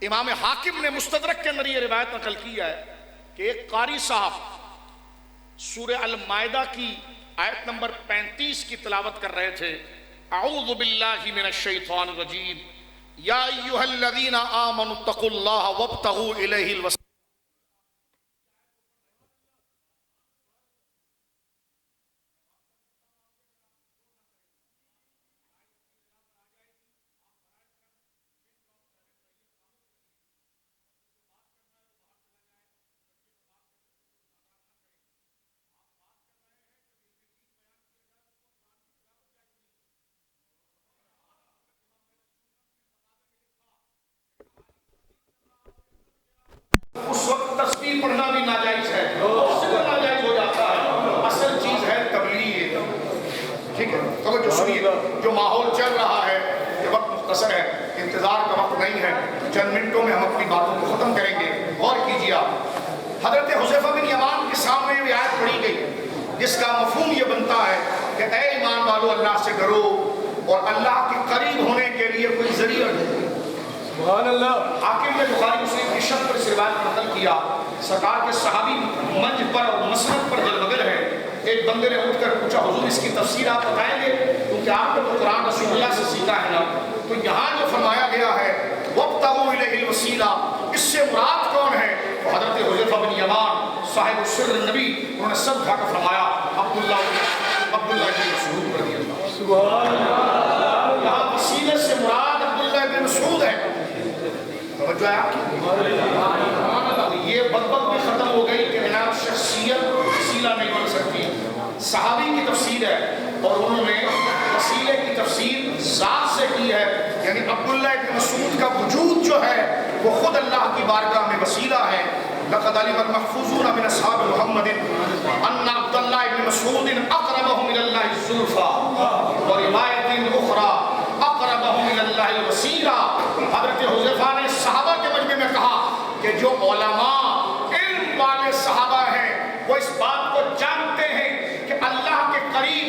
امام حاکم نے مستدرک کے اندر یہ روایت نقل کیا ہے کہ ایک قاری صاحب سورہ المائدہ کی آیت نمبر 35 کی تلاوت کر رہے تھے. اعوذ باللہ من الشیطان الرجیم یا ایھا الذین آمنوا اتقوا اللہ وابتغوا الیہ الوسیلہ. اس وقت تسبیح پڑھنا بھی ناجائز ہے، اس سے ناجائز ہو جاتا ہے. اصل چیز ہے تبلیغ. ٹھیک ہے، توجہ سنیے. جو ماحول چل رہا ہے یہ وقت مختصر ہے، انتظار کا وقت نہیں ہے، چند منٹوں میں ہم اپنی باتوں کو ختم کریں گے. غور کیجیے آپ. حضرت حذیفہ بن یمان کے سامنے یہ آیت پڑھی گئی جس کا مفہوم یہ بنتا ہے کہ اے ایمان والو اللہ سے ڈرو اور اللہ کے قریب ہونے کے لیے کوئی ذریعہ ڈھونڈو. سبحان اللہ. حاکم نے بخاری مسلم کی شرط پر اس روایت نقل کیا. سرکار کے صحابی منج پر اور مسند پر جلوگر ہے. ایک بندے نے اٹھ کر پوچھا حضور اس کی تفسیر آپ بتائیں گے کیونکہ آپ نے تو قرآن رسول اللہ سے سیکھا ہے نا. تو یہاں جو فرمایا گیا ہے وابتغوا الیہ الوسیلہ، اس سے مراد کون ہے؟ تو حضرت حذیفہ بن یمان صاحب السر النبی، انہوں نے سب اٹھا کر فرمایا عبداللہ بن مسعود رضی اللہ. سبحان اللہ. یہاں وسیلے سے مراد عبداللہ بن مسعود ہے. توجہ ہے آپ کی. یہ بدبخت بھی ختم ہو گئی کہ جناب شخصیت وسیلہ نہیں بن سکتی. صحابی کی تفسیر ہے اور انہوں نے وسیلے کی تفسیر ذات سے کی ہے، یعنی عبداللہ بن مسعود کا وجود جو ہے وہ خود اللہ کی بارگاہ میں وسیلہ ہے. لقد علم المحفوظون من اصحاب محمد ان عبداللہ بن مسعود اقربهم الى الله زلفى وروایت اخرى اقربهم الى الله الوسیلہ. حضرت حذیفہ نے صحابہ کے مجمع میں کہا کہ جو علماء علم والے صحابہ ہیں وہ اس بات کو جانتے ہیں کہ اللہ کے قریب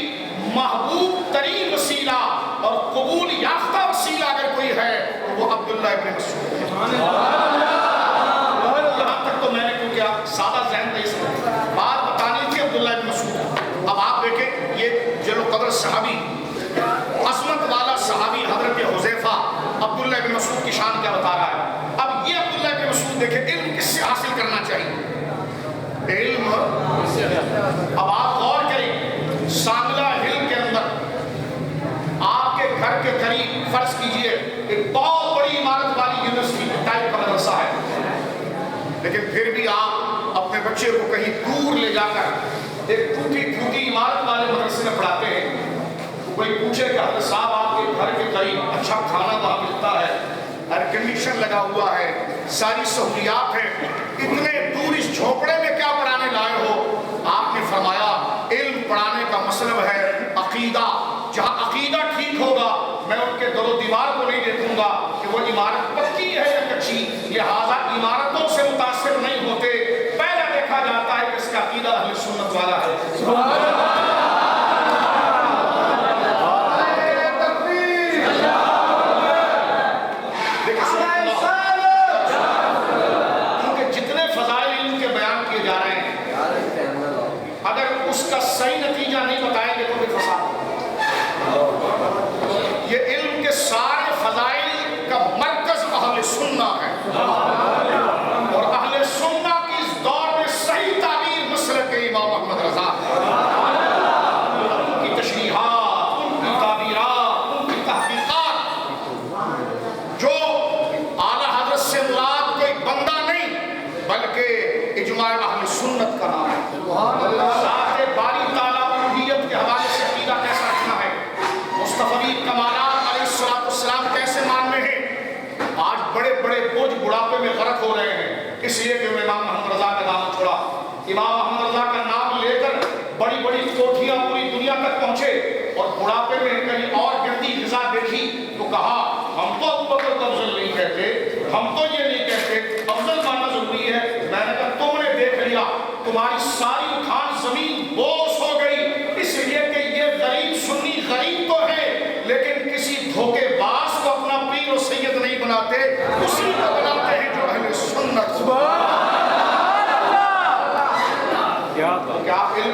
محبوب ترین وسیلہ اور قبول یافتہ وسیلہ اگر کوئی ہے تو وہ عبداللہ ابن مسعود ہے. یہاں تک تو میں نے کیونکہ سادہ ذہن نہیں سمجھا بات بتانی تھی عبداللہ ابن مسعود. اب آپ دیکھیں یہ جلو قدر صحابی عظمت والا صحابی حضرت حذیفہ عبداللہ ابن مسعود کی شان کیا بتا رہا ہے. اب یہ عبداللہ ابن مسعود دیکھیں علم کس سے حاصل کرنا چاہیے؟ علم. اب آپ غور کریں سانگلہ ہل کے اندر آپ کے گھر کے قریب فرض کیجئے ایک بہت بڑی عمارت والی یونیورسٹی ٹائپ کا مدرسہ ہے، لیکن پھر بھی آپ اپنے بچے کو کہیں دور لے جا کر ایک ٹوٹی پھوٹی عمارت والے مدرسے میں پڑھاتے ہیں. کوئی پوچھے کہ حضرت صاحب آپ کے گھر کے قریب اچھا کھانا وہاں ملتا ہے، ایئر کنڈیشن لگا ہوا ہے، ساری سہولیات ہیں، اتنے دور اس جھونپڑے میں کیا پڑھانے لائے ہو؟ آپ نے فرمایا علم پڑھانے کا مطلب ہے عقیدہ. جہاں عقیدہ ٹھیک ہوگا میں ان کے در و دیوار کو نہیں دیکھوں گا کہ وہ عمارت پکی ہے یا کچی، لہٰذا عمارتوں سے متاثر نہیں ہوتے، پہلے دیکھا جاتا ہے کہ اس کا عقیدہ اہل سنت والا ہے. سبحان اللہ. صحیح نتیجہ نہیں بتائیں گے تو بھی فساد. یہ علم کے سارے فضائل کا مرکز اہل سنہ ہے اور اہل سنہ کی اس دور میں صحیح تعبیر مسلک امام احمد رضا ہے. ان کی تشریحات، ان کی تعبیرات، ان کی تحقیقات، جو اعلیٰ حضرت سے مراد کوئی بندہ نہیں بلکہ اجماع اہل سنت کا نام ہے. باری تعالیٰ الوہیت کے حوالے سے عقیدہ کیسا رکھنا ہے، مصطفی کمالات علیہ السلام کیسے ماننے ہیں. آج بڑے بڑے بوجھ بڑھاپے میں غرق ہو رہے ہیں اس لیے کہ امام محمد رضا کا نام چھوڑا. امام محمد رضا کا نام لے کر بڑی بڑی کوٹھیاں پوری دنیا تک پہنچے اور بڑھاپے میں کہیں اور گندی غذا دیکھی تو کہا ہم تو ابو بکر کو افضل نہیں کہتے، ہم تو یہ نہیں کہتے، افضل ماننا ضروری ہے. میں نے کہا تم نے دیکھ لیا تمہاری ساری اٹھان زمین بوس ہو گئی، اس لیے کہ یہ غریب سنی غریب تو ہے لیکن کسی دھوکے باز کو اپنا پیر و سید نہیں بناتے، اسی کو بناتے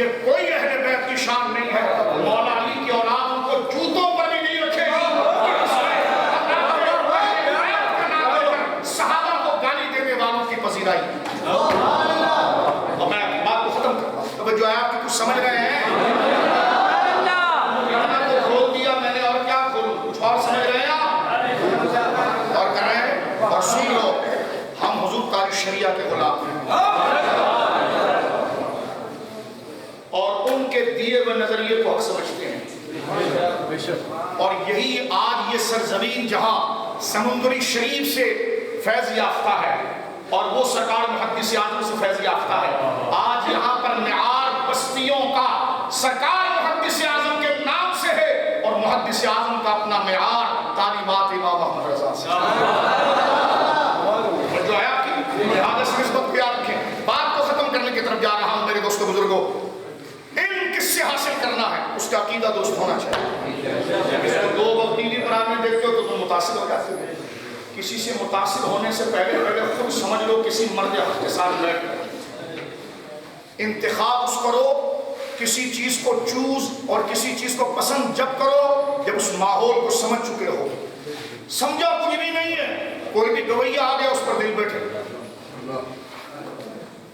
یہ کوئی اہل بیت کی شان نہیں ہے. مولا علی کی اولاد ان کو جوتوں پر بھی نہیں رکھے گی. صحابہ کو گالی دینے والوں کی پذیرائی. اور میں بات کو ختم کرتا ہوں. تو جو ہے آپ کی کچھ سمجھ رہے ہیں؟ کھول دیا میں نے, اور کیا کھولوں؟ کچھ اور سمجھ رہے ہیں آپ؟ اور کر رہے ہیں. اور سن لو, ہم حضور تاریخ شریعہ کے غلام ہیں, اور ان کے دیے ہوئے نظریے کو حق سمجھتے ہیں. اور یہی آج یہ سرزمین جہاں سمندری شریف سے فیض یافتہ ہے, اور وہ سرکار محدث اعظم سے فیض یافتہ ہے, آج یہاں پر معیار بستیوں کا سرکار محدث اعظم کے نام سے ہے, اور محدث اعظم کا اپنا معیار تعلیمات امام محمد رضا سے. جو ہے آپ کی لہٰذا سے نسبت پیار رکھیں. بات کو ختم کرنے کی طرف جا رہا ہوں میرے دوستوں بزرگوں. علم کس سے حاصل کرنا ہے, اس کا عقیدہ دوست ہونا چاہیے. اس کو دو وقت ٹی وی پر آدمی دیکھتے ہو تو تم متاثر ہو جاتے ہو. کسی سے متاثر ہونے سے پہلے خود سمجھ لو کسی مرد حق کے ساتھ بیٹھ کر انتخاب اس کرو, کسی چیز کو چوز اور کسی چیز کو پسند جب کرو جب اس ماحول کو سمجھ چکے ہو. سمجھا کچھ بھی نہیں ہے, کوئی بھی گویہ آ گیا اس پر دل بیٹھے.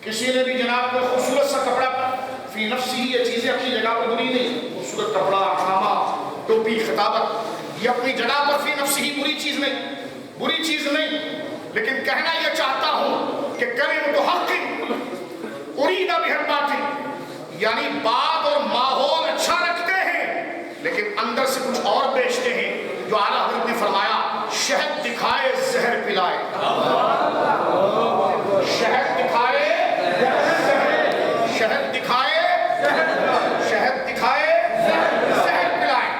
کسی نے بھی جناب کو خوبصورت سا کپڑا فی نفسی, یہ چیزیں اپنی جگہ پر بری نہیں, خوبصورت کپڑا, خامہ, ٹوپی, خطابت, یہ اپنی جگہ پر فی نفسی ہی بری چیز نہیں, لیکن کہنا یہ چاہتا ہوں کہ کلمۃ حق ارید بها الباطل, یعنی بات اور ماحول اچھا رکھتے ہیں لیکن اندر سے کچھ اور بیچتے ہیں. جو اعلیٰ حضرت نے فرمایا شہد دکھائے زہر پلائے, شہد دکھائے شہد دکھائے شہد دکھائے زہر پلائے.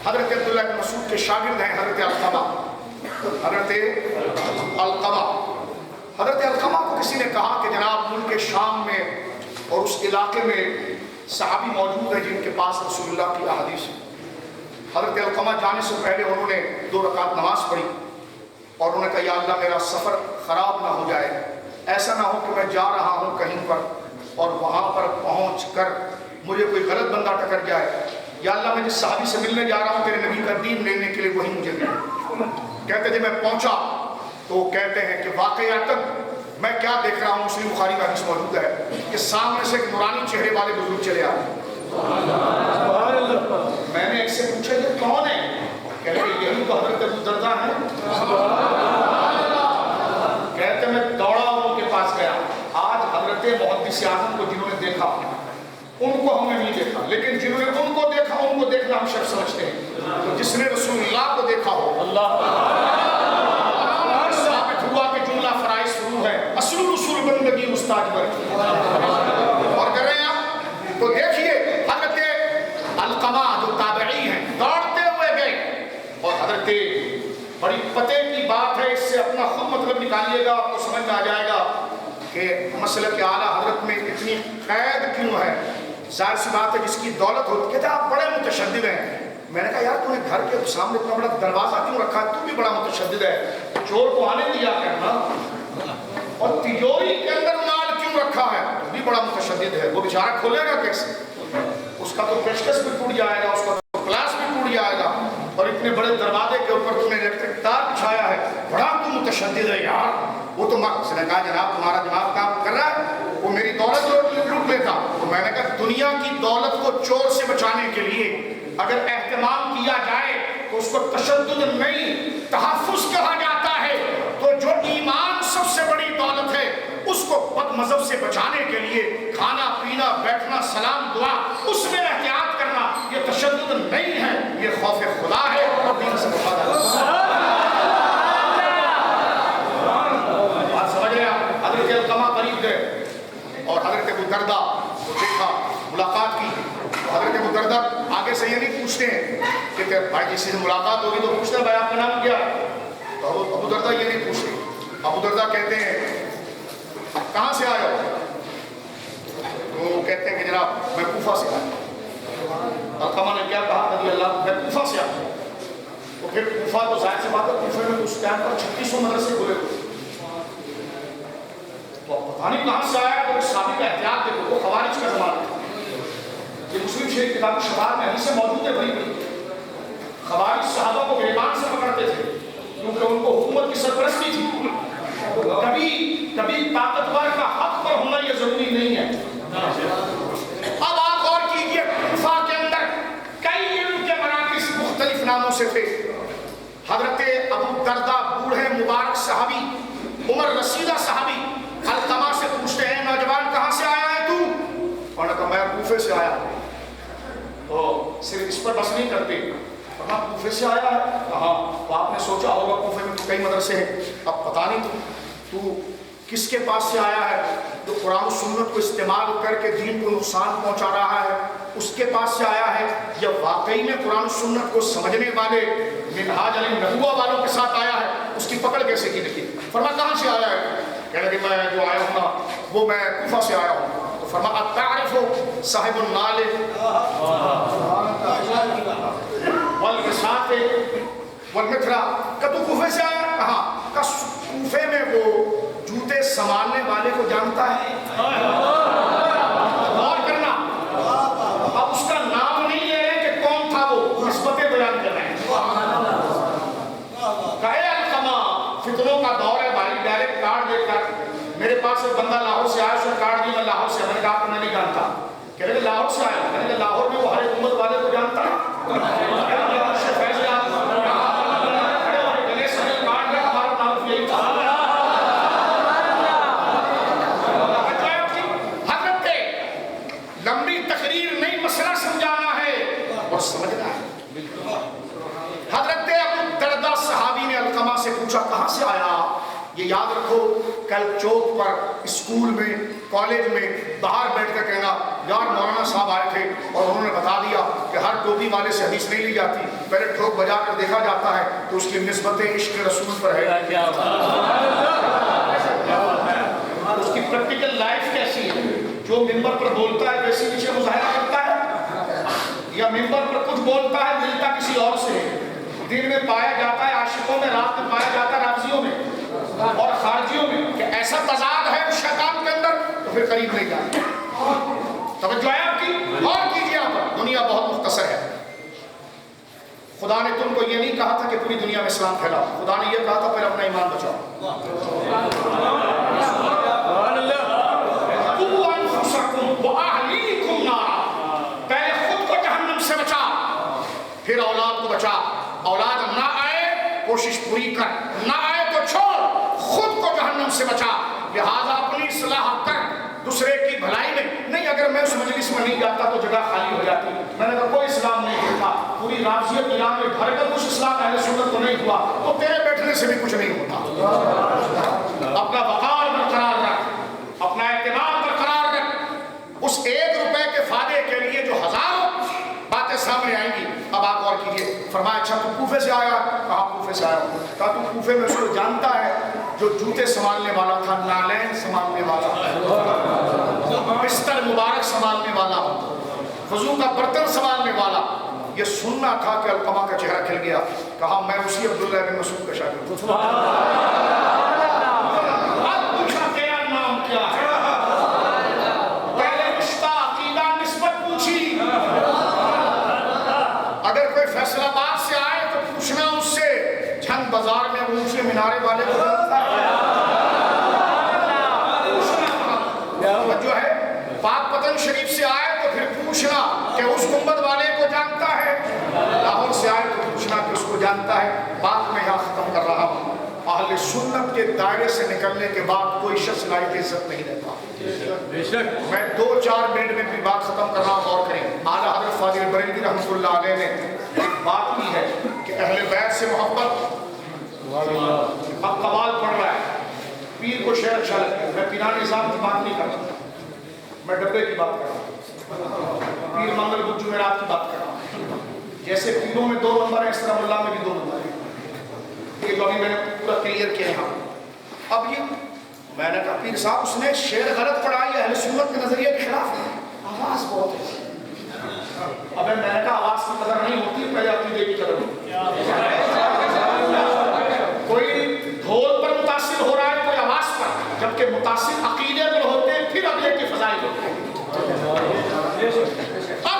حضرت عبداللہ بن مسعود کے شاگرد ہیں حضرت علقمہ. حضرت علقمہ کو کسی نے کہا کہ جناب ملک شام میں اور اس علاقے میں صحابی موجود ہیں جن کے پاس رسول اللہ کی احادیث ہے. حضرت علقمہ جانے سے پہلے انہوں نے 2 رکعت نماز پڑھی اور انہوں نے کہا یا اللہ میرا سفر خراب نہ ہو جائے, ایسا نہ ہو کہ میں جا رہا ہوں کہیں پر اور وہاں پر پہنچ کر مجھے کوئی غلط بندہ ٹکر جائے. یا اللہ میں جس صحابی سے ملنے جا رہا ہوں تیرے نبی کا دین لینے کے لیے وہی مجھے ملے. کہتے جب میں پہنچا تو کہتے ہیں کہ واقعاتاً میں کیا دیکھ رہا ہوں, مسلم بخاری کا حدیث موجود ہے کہ سامنے سے ایک نورانی چہرے والے بزرگ چلے آئے. میں نے ایک سے پوچھا یہ کون ہے, کہتے یہی تو حضرت ابو درداء ہیں. کہتے میں دوڑا ان کے پاس گیا. آج حضرت محدث اعظم کو جنہوں نے دیکھا ان کو ہم نے نہیں دیکھا, لیکن جنہوں نے ان کو دیکھا ان کو دیکھنا ہم شرف سمجھتے ہیں. تو جس نے رسول اللہ کو دیکھا ہو اللہ ثابت ہوا کہ جملہ فرائض شروع ہے, اصل رسول بندگی استاد پر. اور کر رہے ہیں آپ تو دیکھیے حضرت علقمہ جو تابعی ہیں دوڑتے ہوئے گئے, اور حضرت بڑی پتے کی بات ہے, اس سے اپنا خود مطلب نکالیے گا, آپ کو سمجھ میں آ جائے گا کہ مسئلہ کے اعلیٰ حضرت میں اتنی قید کیوں ہے. ظاہر سی بات ہے جس کی دولت ہوتی, کہتے آپ بڑے متشدد ہیں. میں نے کہا یار تو نے گھر کے سامنے اتنا بڑا دروازہ کیوں رکھا ہے, تو بھی بڑا متشدد ہے, چور کو آنے دیا کرنا, اور تجوری کے اندر مال کیوں رکھا ہے, تو بھی بڑا متشدد ہے. وہ بیچارہ کھولے گا کیسے, اس کا تو پیشکش بھی ٹوٹ جائے گا, اس کا تو پلاس بھی ٹوٹ جائے گا, اور اتنے بڑے دروازے کے اوپر تم نے الیکٹرک تار بچھایا ہے, بڑا تو متشدد ہے یار. وہ تو اس نے کہا جناب تمہارا دماغ کام کر رہا ہے, وہ میری دولت لوٹ لیتا. تو میں نے کہا دنیا کی دولت کو چور سے بچانے کے لیے اگر اہتمام کیا جائے تو اس کو تشدد نہیں تحفظ کہا جاتا ہے. تو جو ایمان سب سے بڑی دولت ہے اس کو بد مذہب سے بچانے کے لیے کھانا پینا بیٹھنا سلام دعا اس میں احتیاط کرنا یہ تشدد نہیں ہے, یہ خوف خدا ہے اور دین سے وفادار. بات سمجھ رہے ہیں. حضرت علقمہ قریب گئے اور حضرت ابو درداء کو دیکھا, ملاقات کی. حضرت ابو درداء آگے سے یہ نہیں پوچھتے ہیں کہ بھائی جس سے ملاقات ہوگی تو پوچھتے ہیں بھائی آپ کا نام کیا, تو ابو درداء یہ نہیں پوچھتے. ابو درداء کہتے ہیں آپ کہاں سے آئے ہو, تو وہ کہتے ہیں کہ جناب میں کوفہ سے آیا. علقمہ نے کیا کہا رضی اللہ میں کوفہ سے آیا. تو پھر کوفہ تو ظاہر سے بات ہے کوفہ میں اس ٹائم پر 3600 مدرسے کھلے ہوئے, تو پتہ نہیں کہاں سے آیا. تو صحابی کا احتیاط دیکھو, وہ خوارج کا زمانہ تھا, یہ مسلم شریف کتاب شباب میں حدیثیں موجود ہے بڑی بڑی. خوارج صحابہ کو گریبان سے پکڑتے تھے کیونکہ ان کو حکومت کی سرپرستی تھی. کبھی طاقتور کا حق پر ہونا یہ ضروری نہیں ہے. اب آپ غور کیجئے کوفہ کے اندر کئی علم کے مراکز مختلف ناموں سے تھے. حضرت ابو دردہ بوڑھے مبارک صحابی، عمر رسیدہ صحابی علقمہ سے پوچھتے ہیں نوجوان کہاں سے آیا ہے تو؟ انہوں نے کہا میں کوفے سے آیا ہوں. تو صرف اس پر بس نہیں کرتے، کہا کوفے سے آیا ہے؟ کہا تو آپ نے سوچا ہوگا کوفے میں تو کئی مدرسے ہیں، اب پتہ نہیں تو کس کے پاس سے آیا ہے جو قرآن و سنت کو استعمال کر کے دین کو نقصان پہنچا رہا ہے، اس کے پاس سے آیا ہے یا واقعی میں قرآن و سنت کو سمجھنے والے منہاج النبوہ والوں کے ساتھ آیا ہے؟ اس کی پکڑ کیسے کی دیکھیے. فرمایا کہاں سے آیا ہے؟ کہنے کہ میں جو آیا ہوں نا وہ میں کوفہ سے آیا ہوں. تو فرمایا تعرف صاحب النال والمساط والمترا، کہ تو کوفے سے آیا؟ کہا کہ کوفے میں وہ جوتے سنبھالنے والے کو جانتا ہے. غور کرنا، اب اس کا نام نہیں لے رہے کہ کون تھا، وہ نسبتیں بیان کر رہے ہیں. کہے علقمہ فتنوں کا دور ہے بھائی، ڈائریکٹ کارڈ دے کر میرے پاس ایک بندہ لاہور سے آیا، اس نے کارڈ دی میں لاہور سے. میں نے کہا آپ کو میں نہیں جانتا. کہہ رہے کہ لاہور سے آیا. کہہ رہے کہ لاہور میں وہ ہر ایک امت والے کو جانتا ہے. لاہور سے فیض آپ کھڑے ہو گلے سے کارڈ میں ہمارا تعارف یہی تھا. حضرت لمبی تقریر نہیں، مسئلہ سمجھانا ہے اور سمجھنا ہے. حضرت ابو دردہ صحابی نے علقمہ سے پوچھا کہاں سے آیا؟ یہ یاد رکھو کل چوک پر، اسکول میں، کالج میں باہر بیٹھ کر کہنا یار مولانا صاحب آئے تھے اور انہوں نے بتا دیا کہ ہر ٹوپی والے سے حدیث نہیں لی جاتی، پہلے ٹھوک بجا کر دیکھا جاتا ہے تو اس کی نسبت عشق رسول پر ہے. اس کی پریکٹیکل لائف کیسی ہے؟ جو ممبر پر بولتا ہے ویسی نیچے مظاہرہ کرتا ہے، یا ممبر پر کچھ بولتا ہے ملتا کسی اور سے ہے. دن میں پایا جاتا ہے عاشقوں میں، رات میں پایا جاتا ہے رافضیوں میں اور خارجیوں میں، کہ ایسا تضاد ہے اس شیطان کے اندر تو پھر قریب نہیں جاتے. توجہ ہے آپ کی؟ اور کیجیے آپ. دنیا بہت مختصر ہے. خدا نے تم کو یہ نہیں کہا تھا کہ پوری دنیا میں اسلام پھیلاؤ، خدا نے یہ کہا تھا پھر اپنا ایمان بچاؤ. قُوا أَنفُسَكُمْ وَأَهْلِيكُمْ نَارًا، پہلے خود کو جہنم سے بچا پھر اولاد کو بچا. اولاد نہ آئے کوشش پوری کر، نہ آئے تو چھوڑ، خود کو جہنم سے بچا. لہذا اپنی اصلاح کر، دوسرے کی بھلائی میں نہیں. اگر میں اس مجلس میں نہیں جاتا تو جگہ خالی ہو جاتی. میں نے کہا کوئی اسلام نہیں ہوتا، پوری رافضیت ایران میں بھر کر کچھ اسلام اہل سنت کو نہیں ہوا تو تیرے بیٹھنے سے بھی کچھ نہیں ہوتا. اپنا وقار برقرار رکھ، اپنا اعتماد برقرار رکھ. اس 1 روپے کے فائدے کے لیے جو ہزاروں باتیں سامنے آئیں گی. اب آپ غور کیجیے. فرمایا اچھا تو کوفے سے آیا؟ کہا کوفے سے آیا ہوں. کہا تو کوفے میں اس کو جانتا ہے جو جوتے سنبھالنے والا تھا، نالین سنبھالنے والا، بستر مبارک سنبھالنے والا، وضو کا برتن سنبھالنے والا. یہ سننا تھا کہ علقمہ کا چہرہ کھل گیا. کہا میں اسی عبداللہ بن مسعود کا شاگرد ہوں. اب پوچھا تیرا نام کیا ہے؟ پہلے رشتہ عقیدہ نسبت پوچھی. اگر کوئی فیصل آباد سے آئے تو پوچھنا اس سے جھنگ بازار میں اونچے مینارے والے کو جانتا ہے. جو ہے پاک پتن شریف سے آئے تو پھر پوچھنا کہ اس گنبد والے کو جانتا ہے. لاہور سے آئے تو پوچھنا کہ اس کو جانتا ہے. بات میں یہاں ختم کر رہا ہوں. اہل سنت کے دائرے سے نکلنے کے بعد کوئی شخص لائق عزت نہیں رہتا. میں 2-4 منٹ میں بھی بات ختم کر رہا ہوں. غور کریں. اعلیٰ حضرت فاضل بریلوی رحمۃ اللہ علیہ نے ایک بات کی ہے کہ اہل بیت سے محبت. اب قوال پڑھ رہا ہے، پیر کو شعر اچھا لگتا ہے. میں پیران نظام کی بات نہیں کر رہا، میں ڈبے کی بات کر رہا ہوں. پیر منگل بدھ جمعرات کی بات کر رہا ہوں. جیسے پیروں میں 2 نمبر ہیں اس طرح اللہ میں بھی 2 نمبر ہیں. یہ جو ابھی میں نے پورا کلیئر کیا یہاں. اب یہ میں نے کہا پیر صاحب اس نے شعر غلط پڑھا، یہ اہل سنت کے نظریے کے خلاف ہے. آواز بہت ہے. اب میں نے کہا آواز کی قدر نہیں ہوتی، پہلے عقیدے کی قدر ہوتی. کوئی ڈھول پر متاثر ہو رہا ہے، کوئی آواز پر، جبکہ متاثر عقیدے پر ہوتے ہیں پھر اگلے کے فضائل ہوتے ہیں. اب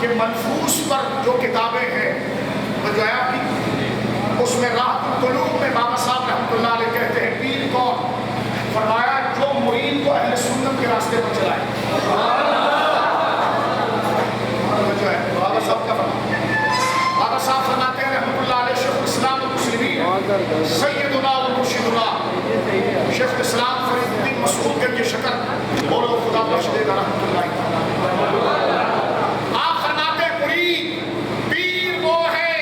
کہ ملفوظ پر جو کتابیں ہیں بجایا کی، اس میں راحت القلوب میں بابا صاحب رحمۃ اللہ علیہ کہتے ہیں پیر کون؟ فرمایا جو مرید کو اہل سنت کے راستے پر چلائے۔ بابا صاحب کا فرمان، بابا صاحب فرماتے ہیں رحمۃ اللہ علیہ شیخ الاسلام المسلمین سیدنا و مرشدنا شیخ الاسلام فرید الدین مسعود گنج شکر بولو خدا بخش دے گا رحمۃ اللہ۔ آپ فرماتے ہیں مرید پیر وہ ہے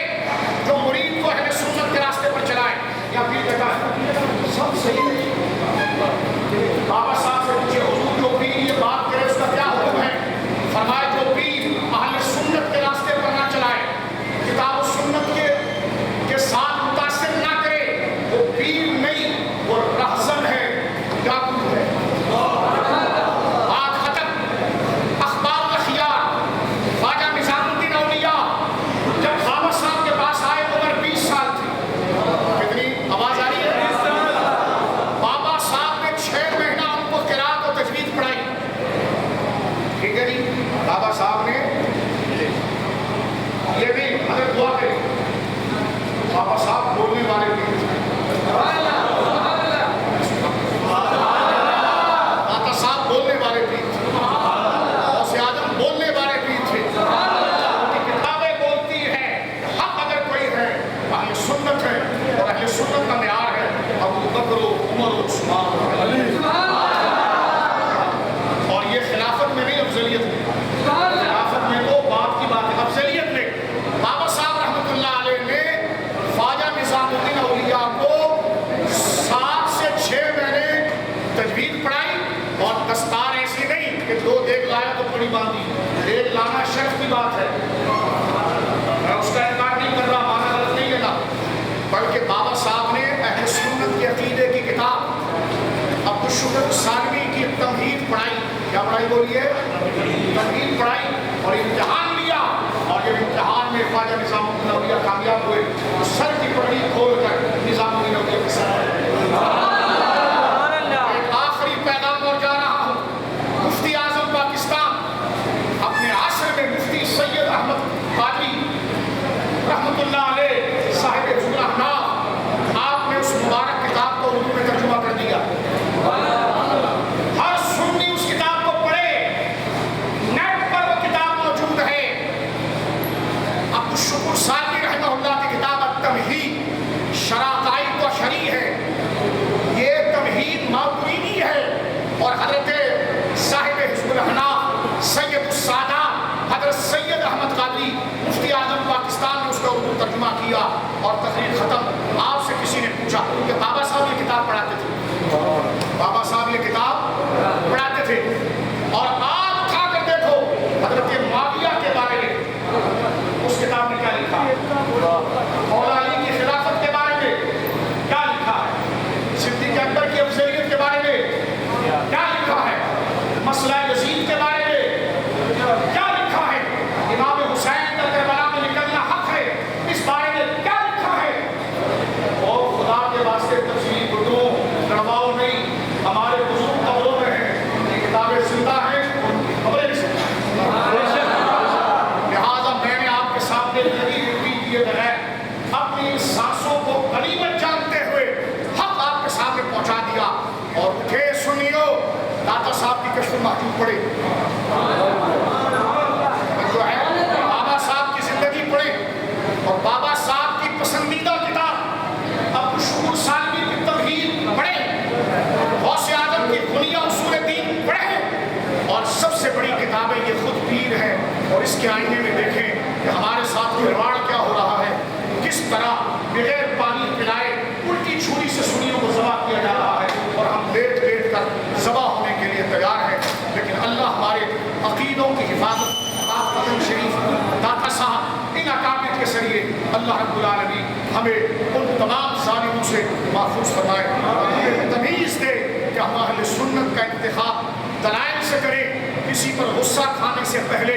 جو مرید کو اہل سنت کے راستے پر چلائے۔ یا پیر کہتا ہے سب صحیح ہے، بابا صاحب سے پوچھے حضور جو پیر یہ بات کرے اس کا کیا حکم ہے؟ فرمائے جو پیر اہل سنت کے راستے پر نہ چلائے، کتاب و سنت کے ساتھ متاثر نہ کرے، وہ پیر نہیں، وہ رہزن ہے، جادو ہے۔ آج ختم اخبار الاخیار خواجہ نظام الدین اولیاء جب بابا صاحب کے پاس آئے عمر 20 سال تھی، کتنی آواز آ رہی ہے؟ بابا صاحب نے 6 مہینہ ان کو قرات و تجوید پڑھائی، ٹھیک ہے جی؟ بابا صاحب نے یہ بھی حضرت دعا کریں، بابا صاحب بولنے والے بھی تھے، بابا صاحب بولنے والے بھی تھے، غوث اعظم بولنے والے بھی تھے، ان کی کتابیں بولتی ہیں۔ حق اگر کوئی ہے اہل سنت ہے، اور اہل سنت کا معیار ہے ابو بکر و عمر و عثمان و علی، اور یہ خلافت میں نہیں افضلیت میں، خلافت میں تو بات کی بات ہے، افضلیت میں بابا صاحب رحمۃ اللہ علیہ نے خواجہ نظام الدین اولیاء کو 7 سے 6 مہینے تجوید پڑھائی، اور دستار ایسی نہیں کہ 2 دیگ لایا تو پڑی باندھی، دیگ لانا شرف کی بات ہے، میں اس کا انکار نہیں کر رہا، مانا غلط نہیں ہے نا، بلکہ بابا صاحب نے اہل سنت کے عقیدے کی کتاب عبدالشکور سالمی کی تمہید پڑھائی، کیا پڑھائی بولیے؟ تمہید پڑھائی، اور امتحان لیا، اور جب امتحان میں خواجہ نظام الدین اولیاء کامیاب ہوئے تو سر کی پگڑی کھول کر نظام الدین اولیاء کے سر ایک آخری پیغام اور جا رہا ہوں۔ مفتی اعظم پاکستان اپنے عصر میں مفتی سید احمد قادری رحمۃ اللہ علیہ صاحب حزب الاحناف، آپ نے اس مبارک کتاب کو اردو میں ترجمہ کر دیا، ہر سنی اس کتاب کو پڑھے، نیٹ پر وہ کتاب موجود ہے۔ عبدالشکور سالمی رحمہ اللہ کی کتاب التمہید شرائط و شریع ہے، یہ تمہید ماتریدی ہے، اور حضرت صاحب حزب الاحناف سید السادات حضرت سید احمد قادری مفتی اعظم پاکستان نے اس کا اردو ترجمہ کیا، اور تقریر ختم۔ آپ سے کسی نے پوچھا کہ بابا صاحب یہ کتاب پڑھاتے تھے، بابا صاحب یہ کتاب پڑھاتے تھے، اور آپ اٹھا کر دیکھو حضرت معاویہ کے بارے میں اس کتاب میں کیا لکھا ہے، مولا علی کی خلافت کے بارے میں کیا لکھا ہے، صدیق اکبر کی افضلیت کے بارے میں کیا لکھا ہے، مسئلہ یزید کے بارے میں کیا لکھا ہے، امام حسین کا کربلا میں نکلنا حق ہے اس بارے میں کیا لکھا ہے۔ اور خدا کے واسطے تفصیلی کتبوں لڑواؤ نہیں، ہمارے بزرگ قبروں میں ہیں، یہ کتابیں زندہ ہیں، خبریں نہیں سکتا، لہٰذا میں نے آپ کے سامنے لگی مٹی کیے بغیر اپنی سانسوں کو غنیمت جانتے ہوئے حق آپ کے سامنے پہنچا دیا۔ اور اٹھے سنیو، داتا صاحب کی کشف محجوب پڑھے، جو ہے بابا صاحب کی زندگی پڑھے، اور بابا صاحب کی پسندیدہ کتاب عبدالشکور سالمی کی تمہید پڑھے، غوث اعظم کی غنیہ اصول دین پڑھے، اور سب سے بڑی کتابیں یہ خود پیر ہے، اور اس کے آئینے میں دیکھیں کہ ہمارے ساتھ کھلواڑ کیا ہو رہا ہے، کس طرح بغیر پانی پلائے الٹی چھری سے سنیوں کو ذبح کیا جا رہا ہے، اور ہم لیٹ لیٹ کر ذبح ہونے کے لیے تیار ہیں۔ لیکن اللہ ہمارے عقیدوں کی حفاظت، آپ قدم شریف داتا صاحب ان اکابر کے ذریعے اللہ رب العالمین ہمیں ان تمام ظالموں سے محفوظ فرمائے، ہمیں تمیز دے کہ ہم اہل سنت کا انتخاب دلائل سے کریں، کسی پر غصہ کھانے سے پہلے